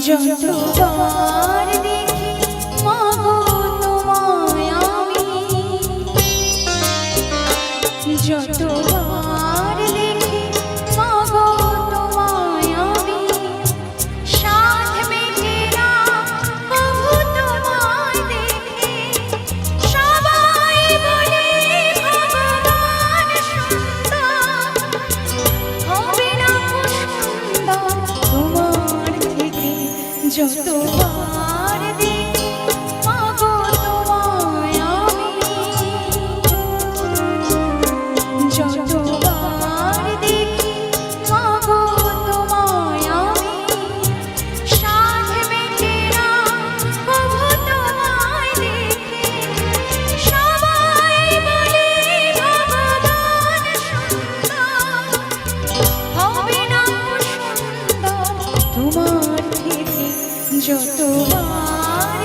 যতবার দেখি মাগো তোমায় আমি, যতবার দেখি মাগো তোমায় আমি, সাধ মেটে না কভু তোমায় দেখে। সবাই বলে ভগবান সুন্দর, হবে না সুন্দর তোমার থেকে। যতবার দেখি মাগো তোমায় আমি, যতবার দেখি মাগো তোমায় আমি, সাধ মেটে না কভু তোমায় দেখে। সবাই বলে ভগবান সুন্দর, হবে না সুন্দর তোমার থেকে। যতবার